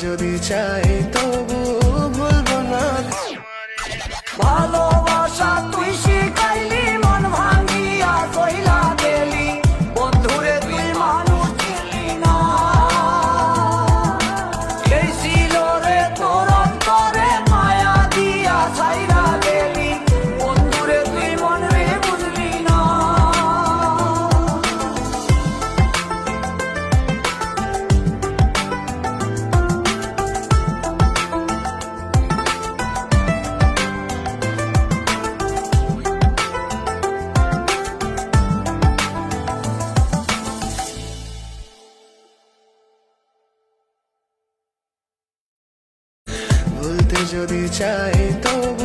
যদি চাই তবু ভুলবো না। ভালোবাসা তুই শিখাইলি, মন ভাঙিয়া কইলা গেলি, বন্ধুরে তুই মানুষ ছিলি না। এই ছিল রে তোর অন্তরে মায়া দিয়া ছাইরা গেলি, বন্ধুরে তুই মন রে বুঝলি না। ভুলতে যদি চাই তবু